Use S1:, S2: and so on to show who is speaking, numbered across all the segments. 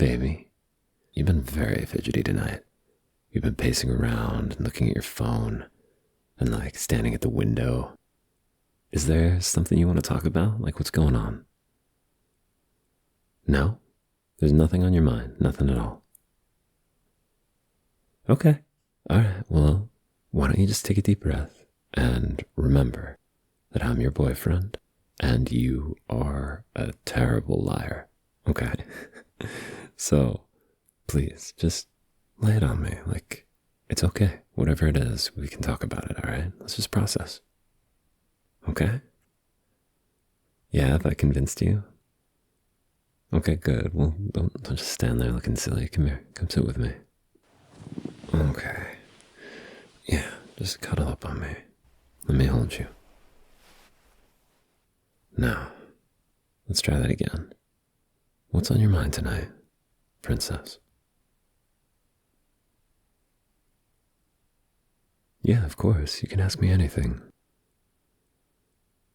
S1: Baby, you've been very fidgety tonight. You've been pacing around and looking at your phone and like standing at the window. Is there something you want to talk about? Like what's going on? No? There's nothing on your mind? Nothing at all? Okay. All right. Well, why don't you just take a deep breath and remember that I'm your boyfriend and you are a terrible liar. Okay? So, please, just lay it on me. Like, it's okay. Whatever it is, we can talk about it, all right? Let's just process. Okay? Yeah, have I convinced you? Okay, good. Well, don't just stand there looking silly. Come here. Come sit with me. Okay. Yeah, just cuddle up on me. Let me hold you. Now, let's try that again. What's on your mind tonight, princess? Yeah, of course. You can ask me anything.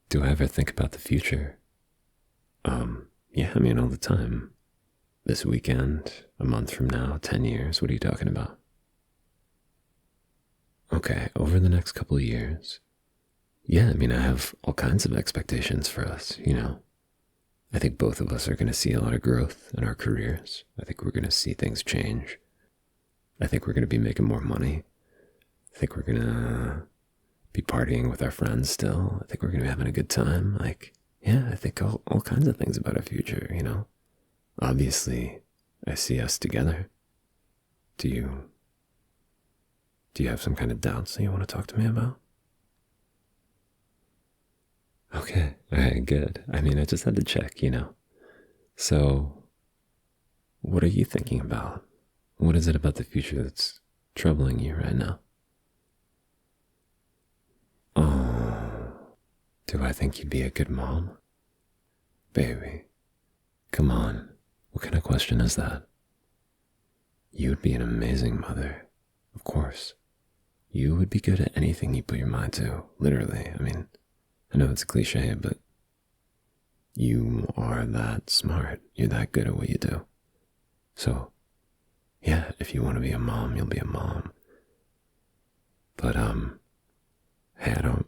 S1: Do I ever think about the future? Yeah, I mean, all the time. This weekend, a month from now, 10 years, what are you talking about? Okay, over the next couple of years. Yeah, I mean, I have all kinds of expectations for us, you know. I think both of us are going to see a lot of growth in our careers. I think we're going to see things change. I think we're going to be making more money. I think we're going to be partying with our friends still. I think we're going to be having a good time. Like, yeah, I think all kinds of things about our future, you know. Obviously, I see us together. Do you have some kind of doubts that you want to talk to me about? Okay, all right, good. I mean, I just had to check, you know. So, what are you thinking about? What is it about the future that's troubling you right now? Oh, do I think you'd be a good mom? Baby, come on. What kind of question is that? You would be an amazing mother, of course. You would be good at anything you put your mind to, literally. I mean, I know it's a cliche, but you are that smart. You're that good at what you do. So, yeah, if you want to be a mom, you'll be a mom. But, hey, I don't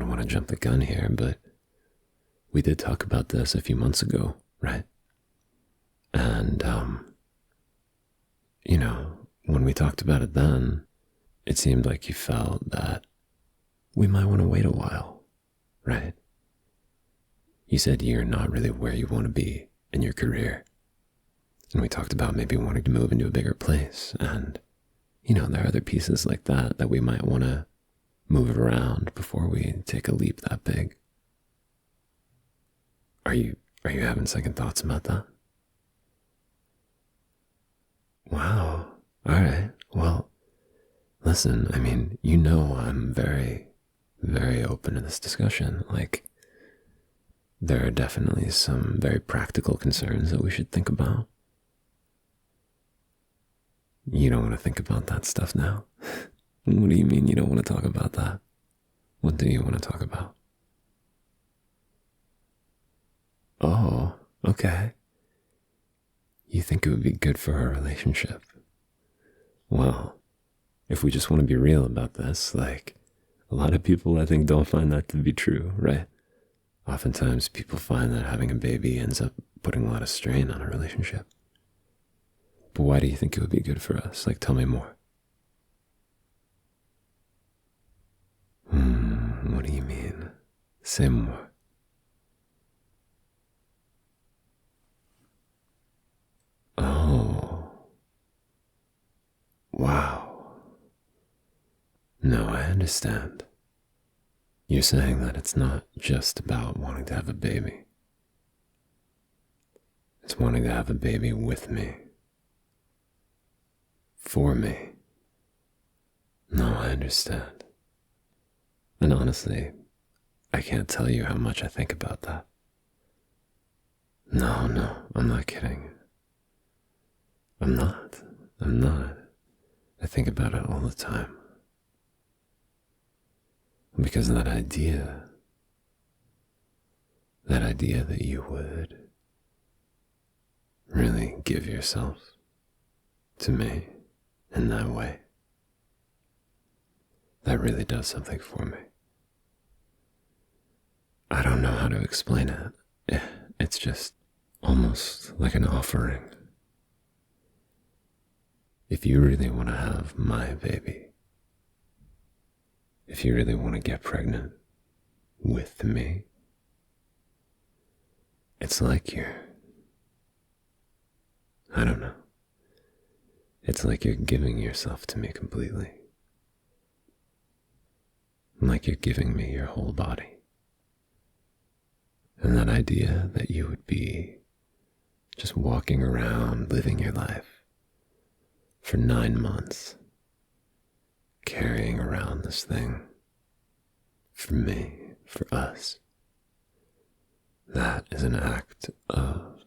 S1: want to jump the gun here, but we did talk about this a few months ago, right? And, when we talked about it then, it seemed like you felt that we might want to wait a while, right? You said you're not really where you want to be in your career. And we talked about maybe wanting to move into a bigger place. And, there are other pieces like that we might want to move around before we take a leap that big. Are you having second thoughts about that? Wow. All right. Well, listen, I mean, I'm very, very open to this discussion. Like, there are definitely some very practical concerns that we should think about. You don't want to think about that stuff now? What do you mean you don't want to talk about that? What do you want to talk about? Oh, okay. You think it would be good for our relationship? Well, if we just want to be real about this, like, a lot of people I think don't find that to be true, right? Oftentimes people find that having a baby ends up putting a lot of strain on a relationship. But why do you think it would be good for us? Like, tell me more. What do you mean? Say more. Oh. Wow. No, I understand. You're saying that it's not just about wanting to have a baby. It's wanting to have a baby with me. For me. No, I understand. And honestly, I can't tell you how much I think about that. No, I'm not kidding. I'm not. I think about it all the time. Because that idea that you would really give yourself to me in that way, that really does something for me. I don't know how to explain it. It's just almost like an offering. If you really want to have my baby, if you really want to get pregnant with me, it's like I don't know. It's like you're giving yourself to me completely. Like you're giving me your whole body. And that idea that you would be just walking around, living your life for 9 months, carrying around this thing for me, for us, that is an act of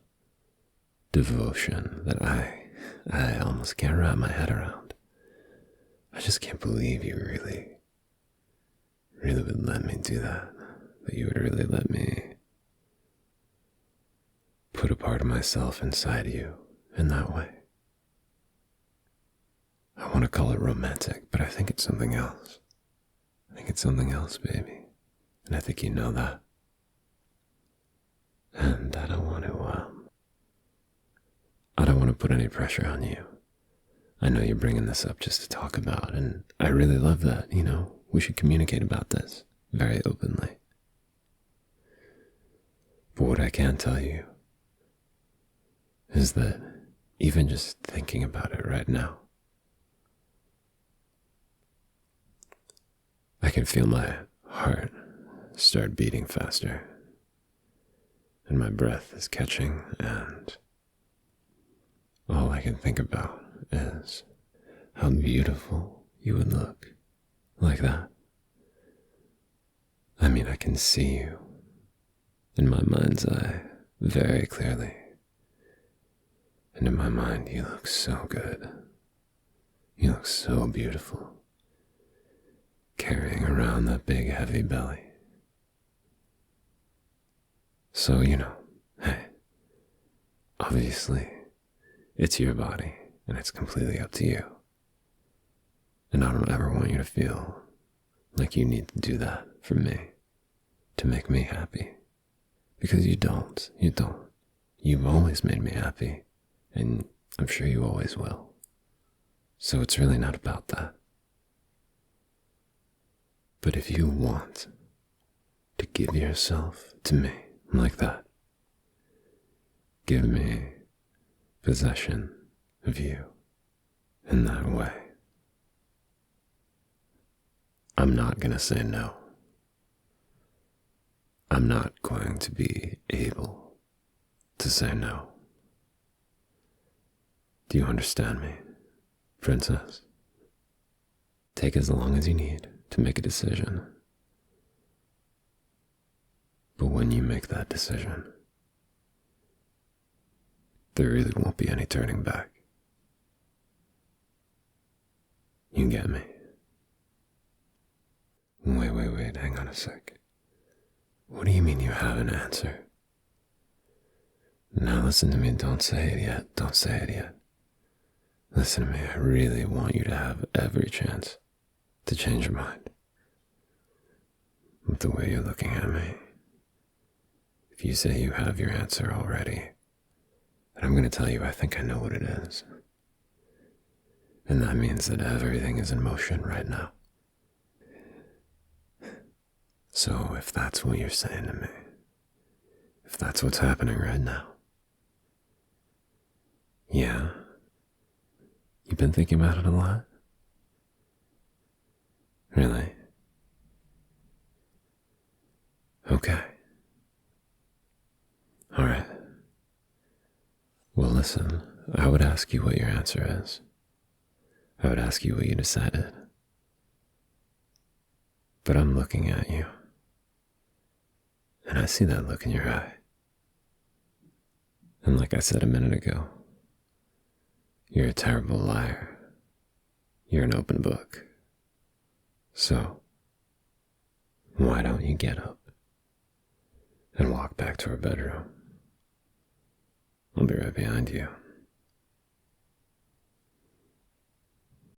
S1: devotion that I almost can't wrap my head around. I just can't believe you really would let me do that. That you would really let me put a part of myself inside you in that way. I want to call it romantic, but I think it's something else. I think it's something else, baby. And I think you know that. And I don't want to put any pressure on you. I know you're bringing this up just to talk about, and I really love that, we should communicate about this very openly. But what I can tell you is that even just thinking about it right now, I can feel my heart start beating faster, and my breath is catching, and all I can think about is how beautiful you would look like that. I mean, I can see you in my mind's eye very clearly. And in my mind, you look so good. You look so beautiful, carrying around that big heavy belly. So, hey, obviously, it's your body, and it's completely up to you. And I don't ever want you to feel like you need to do that for me, to make me happy. Because you don't. You've always made me happy, and I'm sure you always will. So it's really not about that. But if you want to give yourself to me like that, give me possession of you in that way, I'm not going to say no. I'm not going to be able to say no. Do you understand me, princess? Take as long as you need to make a decision. But when you make that decision, there really won't be any turning back. You get me? Wait, hang on a sec. What do you mean you have an answer? Now listen to me, don't say it yet. Listen to me, I really want you to have every chance to change your mind. With the way you're looking at me, if you say you have your answer already, then I'm going to tell you I think I know what it is. And that means that everything is in motion right now. So if that's what you're saying to me, if that's what's happening right now, yeah, you've been thinking about it a lot? Really? Okay. All right. Well, listen, I would ask you what your answer is. I would ask you what you decided. But I'm looking at you, and I see that look in your eye. And like I said a minute ago, you're a terrible liar. You're an open book. So, why don't you get up and walk back to our bedroom? I'll be right behind you.